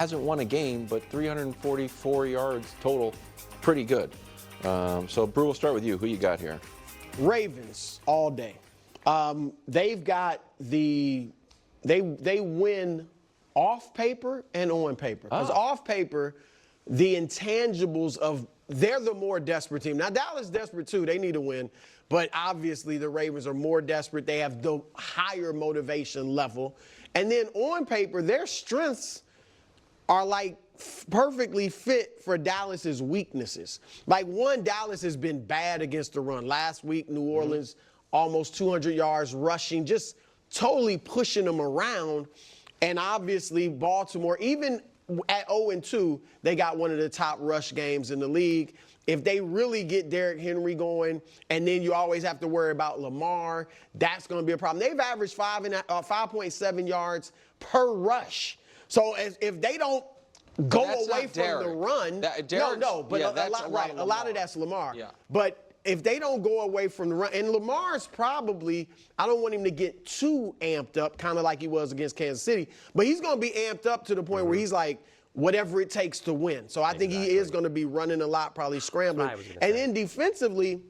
Hasn't won a game, but 344 yards total, pretty good. So, Brew, we'll start with you. Who you got here? Ravens all day. They've got they win off paper and on paper. Because off paper, the intangibles of they're the more desperate team. Now, Dallas is desperate too. They need to win. But obviously, the Ravens are more desperate. They have the higher motivation level. And then on paper, their strengths are like perfectly fit for Dallas's weaknesses. Like, one, Dallas has been bad against the run. Last week, New Orleans, almost 200 yards rushing, just totally pushing them around. And obviously, Baltimore, even at 0-2, they got one of the top rush games in the league. If they really get Derrick Henry going, and then you always have to worry about Lamar, that's going to be a problem. They've averaged 5.7 yards per rush. So if they don't go away from the run, a lot of that's Lamar. Yeah. But if they don't go away from the run, and Lamar's probably, I don't want him to get too amped up, kind of like he was against Kansas City, but he's going to be amped up to the point where he's like, whatever it takes to win. So I think he is going to be running a lot, probably scrambling. And then defensively,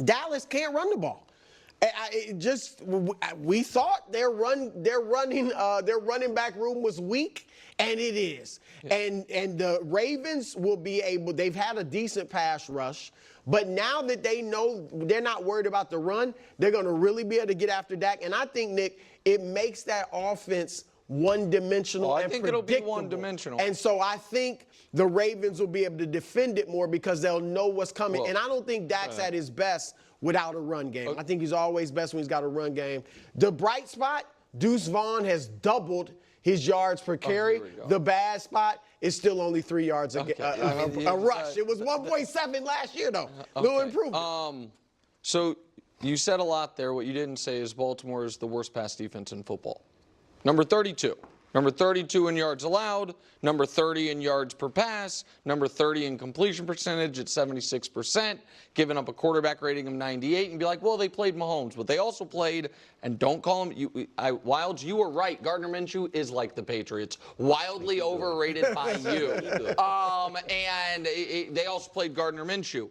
Dallas can't run the ball. We thought their running back room was weak, and it is. Yeah. And the Ravens will be able. They've had a decent pass rush, but now that they know they're not worried about the run, they're going to really be able to get after Dak. And I think, Nick, it makes that offense one-dimensional and predictable. I think it'll be one-dimensional. And so I think the Ravens will be able to defend it more because they'll know what's coming. And I don't think Dak's at his best without a run game. I think he's always best when he's got a run game. The bright spot, Deuce Vaughn has doubled his yards per carry. The bad spot is still only 3 yards a rush. It was 1.7 last year, though. No improvement. So you said a lot there. What you didn't say is Baltimore is the worst pass defense in football. Number 32. Number 32 in yards allowed, number 30 in yards per pass, number 30 in completion percentage at 76%, giving up a quarterback rating of 98, and be like, well, they played Mahomes. But they also played, and don't call him, Wilds, you were right. Gardner Minshew is like the Patriots, wildly overrated by you. And they also played Gardner Minshew.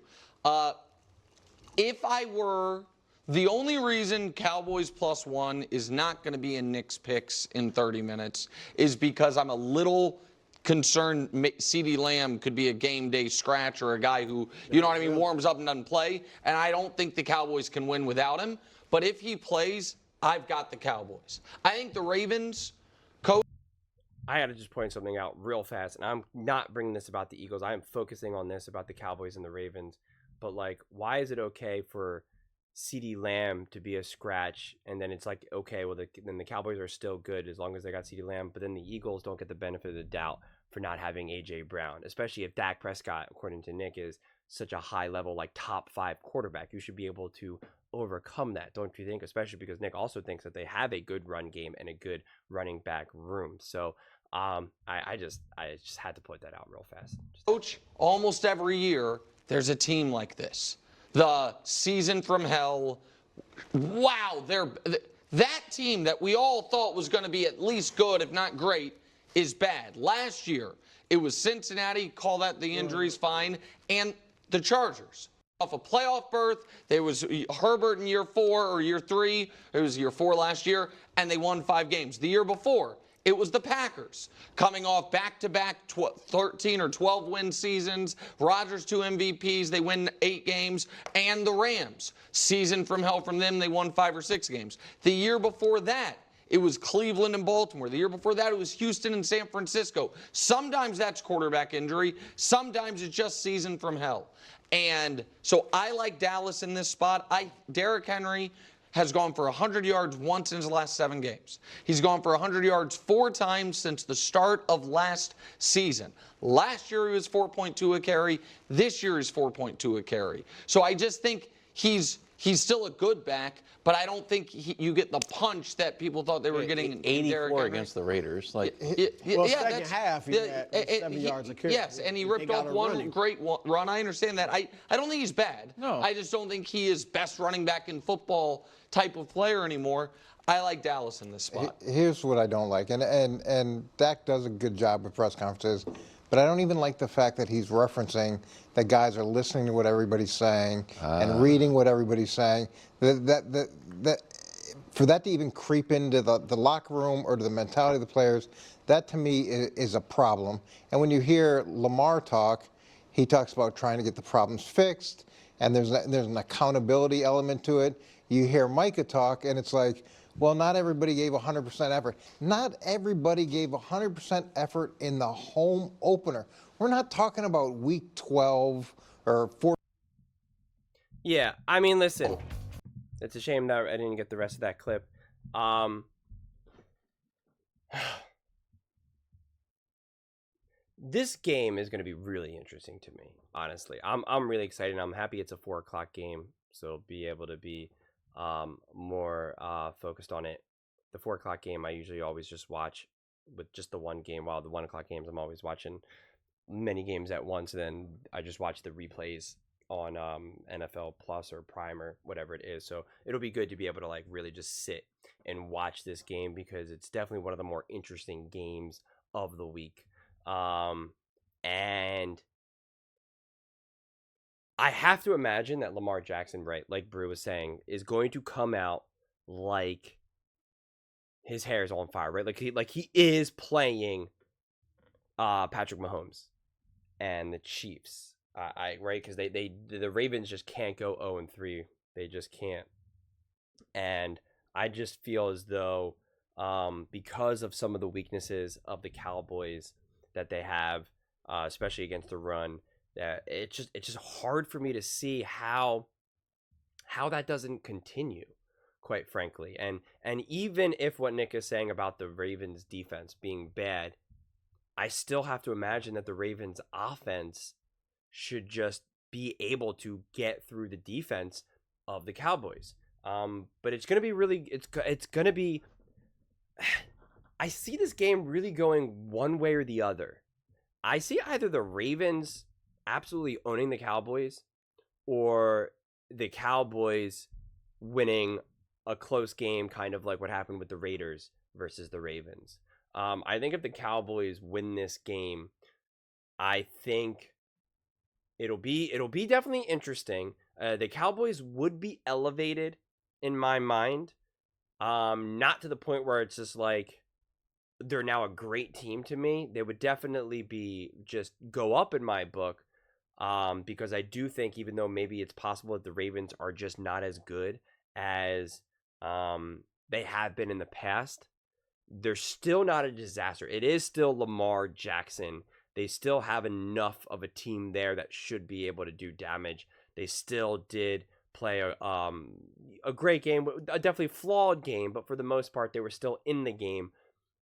If I were... The only reason Cowboys +1 is not going to be in Nick's picks in 30 minutes is because I'm a little concerned CeeDee Lamb could be a game day scratch or a guy who, you know what I mean, warms up and doesn't play. And I don't think the Cowboys can win without him. But if he plays, I've got the Cowboys. I think the Ravens coach. I had to just point something out real fast. And I'm not bringing this about the Eagles. I am focusing on this about the Cowboys and the Ravens. But, like, why is it okay for CeeDee Lamb to be a scratch, and then it's like, okay, well, then the Cowboys are still good as long as they got CeeDee Lamb, but then the Eagles don't get the benefit of the doubt for not having A.J. Brown, especially if Dak Prescott, according to Nick, is such a high-level, like, top 5 quarterback. You should be able to overcome that, don't you think? Especially because Nick also thinks that they have a good run game and a good running back room. So I just had to point that out real fast. Coach, almost every year, there's a team like this. The season from hell. Wow, that team that we all thought was going to be at least good, if not great, is bad. Last year, it was Cincinnati, call that the injuries, fine, and the Chargers. Off a playoff berth, there was Herbert in year 4 or year 3. It was year 4 last year, and they won 5 games. The year before, it was the Packers coming off back-to-back 13 or 12-win seasons. Rodgers 2 MVPs. They win 8 games. And the Rams. Season from hell from them. They won 5 or 6 games. The year before that, it was Cleveland and Baltimore. The year before that, it was Houston and San Francisco. Sometimes that's quarterback injury. Sometimes it's just season from hell. And so I like Dallas in this spot. Derrick Henry has gone for 100 yards once in his last 7 games. He's gone for 100 yards 4 times since the start of last season. Last year he was 4.2 a carry. This year he's 4.2 a carry. So I just think he's still a good back, but I don't think you get the punch that people thought they were getting. 84 against the Raiders. Like, second half, he had 7 yards a carry. Yes, and he ripped off one great run. I understand that. I don't think he's bad. No. I just don't think he is best running back in football type of player anymore. I like Dallas in this spot. Here's what I don't like, and Dak does a good job with press conferences, but I don't even like the fact that he's referencing that guys are listening to what everybody's saying and reading what everybody's saying. That for that to even creep into the locker room or to the mentality of the players, that to me is a problem. And when you hear Lamar talk, he talks about trying to get the problems fixed, and there's an accountability element to it. You hear Micah talk, and it's like, well, not everybody gave 100% effort. Not everybody gave 100% effort in the home opener. We're not talking about week 12 or 14. Yeah, I mean, listen, it's a shame that I didn't get the rest of that clip. This game is going to be really interesting to me, honestly. I'm really excited. I'm happy it's a 4:00 game, so be able to be more focused on it. The 4:00 game, I usually always just watch with just the one game, while the 1:00 games, I'm always watching many games at once. And then I just watch the replays on NFL Plus or Prime or whatever it is. So it'll be good to be able to like really just sit and watch this game, because it's definitely one of the more interesting games of the week. And I have to imagine that Lamar Jackson, right, like Brew was saying, is going to come out like his hair is on fire, right? Like he is playing Patrick Mahomes and the Chiefs. Right, because the Ravens just can't go 0-3. They just can't. And I just feel as though because of some of the weaknesses of the Cowboys that they have, especially against the run, that it's just hard for me to see how that doesn't continue, quite frankly. And even if what Nick is saying about the Ravens defense being bad, I still have to imagine that the Ravens offense should just be able to get through the defense of the Cowboys. But it's going to be it's going to be, I see this game really going one way or the other. I see either the Ravens absolutely owning the Cowboys, or the Cowboys winning a close game, kind of like what happened with the Raiders versus the Ravens. I think if the Cowboys win this game, I think it'll be definitely interesting. The Cowboys would be elevated in my mind, not to the point where it's just like they're now a great team to me. They would definitely be just go up in my book, because I do think, even though maybe it's possible that the Ravens are just not as good as they have been in the past, they're still not a disaster. It is still Lamar Jackson. They still have enough of a team there that should be able to do damage. They still did play a great game, a definitely flawed game, but for the most part, they were still in the game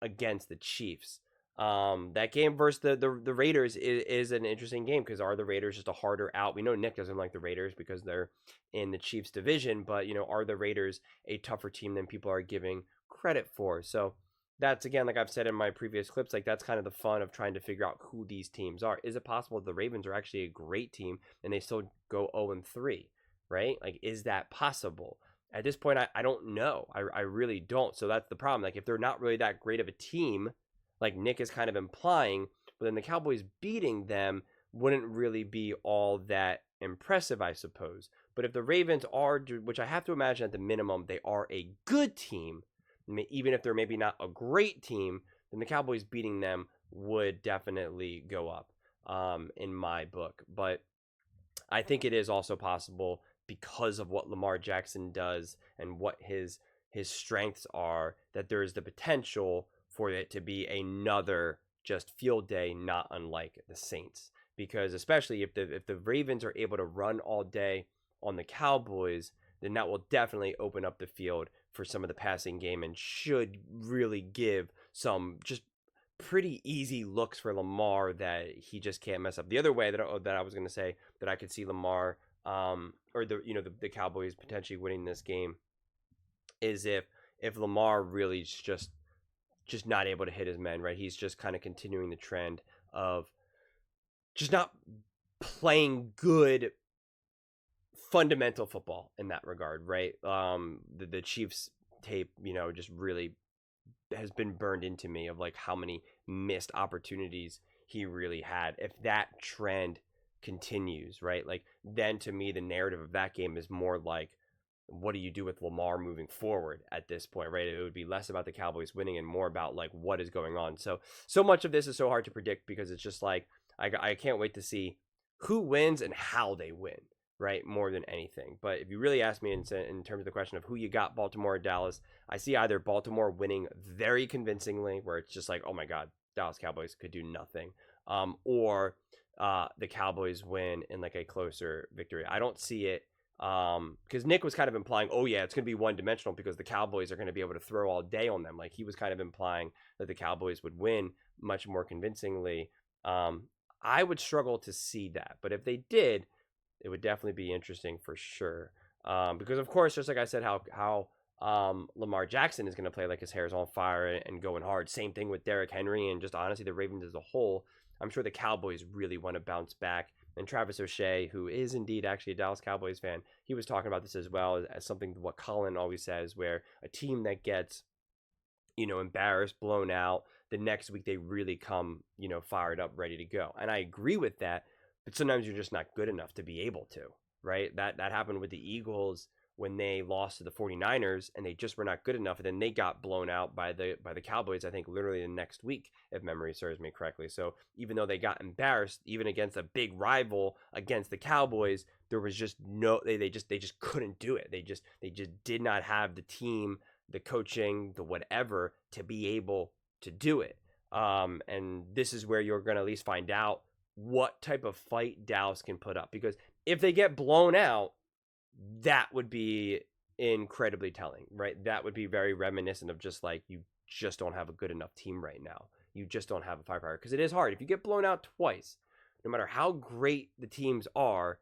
against the Chiefs. That game versus the Raiders is an interesting game, because are the Raiders just a harder out? We know Nick doesn't like the Raiders because they're in the Chiefs division, but are the Raiders a tougher team than people are giving credit for? So that's, again, like I've said in my previous clips, like that's kind of the fun of trying to figure out who these teams are. Is it possible that the Ravens are actually a great team and they still go 0-3, right? Like, is that possible? At this point, I don't know. I really don't. So that's the problem. Like, if they're not really that great of a team, like Nick is kind of implying, but then the Cowboys beating them wouldn't really be all that impressive, I suppose. But if the Ravens are, which I have to imagine at the minimum, they are a good team, even if they're maybe not a great team, then the Cowboys beating them would definitely go up in my book. But I think it is also possible, because of what Lamar Jackson does and what his strengths are, that there is the potential for it to be another just field day, not unlike the Saints. Because especially if the Ravens are able to run all day on the Cowboys, then that will definitely open up the field for some of the passing game and should really give some just pretty easy looks for Lamar that he just can't mess up. The other way that I was going to say that I could see Lamar or the Cowboys potentially winning this game is if Lamar really is just not able to hit his men, right? He's just kind of continuing the trend of just not playing good fundamental football in that regard, right? The Chiefs tape, just really has been burned into me of like how many missed opportunities he really had. If that trend continues, right? Like then to me, the narrative of that game is more like, what do you do with Lamar moving forward at this point, right? It would be less about the Cowboys winning and more about like what is going on. So much of this is so hard to predict because it's just like, I can't wait to see who wins and how they win, right? More than anything. But if you really ask me in terms of the question of who you got, Baltimore or Dallas, I see either Baltimore winning very convincingly, where it's just like, oh my God, Dallas Cowboys could do nothing, or the Cowboys win in like a closer victory. I don't see it because Nick was kind of implying, oh yeah, it's going to be one-dimensional because the Cowboys are going to be able to throw all day on them. Like he was kind of implying that the Cowboys would win much more convincingly. I would struggle to see that, but if they did, it would definitely be interesting for sure. Because of course, just like I said, how Lamar Jackson is going to play like his hair is on fire and going hard. Same thing with Derrick Henry and just honestly the Ravens as a whole. I'm sure the Cowboys really want to bounce back. And Travis O'Shea, who is indeed actually a Dallas Cowboys fan, he was talking about this as well as something what Colin always says, where a team that gets, embarrassed, blown out, the next week they really come, fired up, ready to go. And I agree with that, but sometimes you're just not good enough to be able to, right? That happened with the Eagles when they lost to the 49ers and they just were not good enough. And then they got blown out by the Cowboys, I think literally the next week, if memory serves me correctly. So even though they got embarrassed, even against a big rival against the Cowboys, there was just they just couldn't do it. They just did not have the team, the coaching, the whatever to be able to do it. And this is where you're going to at least find out what type of fight Dallas can put up. Because if they get blown out, that would be incredibly telling, right? That would be very reminiscent of just like, you just don't have a good enough team right now. You just don't have a firepower. Because it is hard. If you get blown out twice, no matter how great the teams are,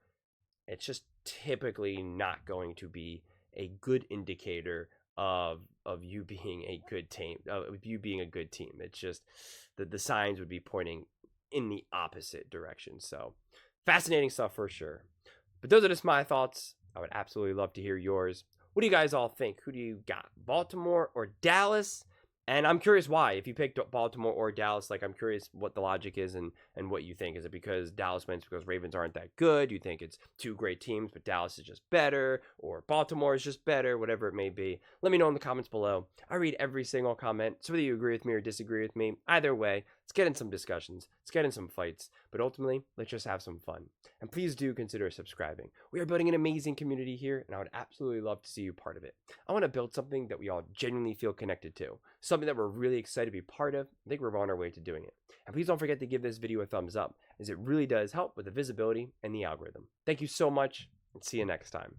it's just typically not going to be a good indicator of you being a good team, of you being a good team. It's just the signs would be pointing in the opposite direction. So fascinating stuff for sure. But those are just my thoughts. I would absolutely love to hear yours. What do you guys all think? Who do you got? Baltimore or Dallas? And I'm curious why. If you picked Baltimore or Dallas, like I'm curious what the logic is and what you think. Is it because Dallas wins because Ravens aren't that good? You think it's two great teams, but Dallas is just better? Or Baltimore is just better? Whatever it may be. Let me know in the comments below. I read every single comment. So whether you agree with me or disagree with me, either way, let's get in some discussions. Let's get in some fights. But ultimately, let's just have some fun. And please do consider subscribing. We are building an amazing community here, and I would absolutely love to see you part of it. I want to build something that we all genuinely feel connected to. Something that we're really excited to be part of. I think we're on our way to doing it. And please don't forget to give this video a thumbs up, as it really does help with the visibility and the algorithm. Thank you so much, and see you next time.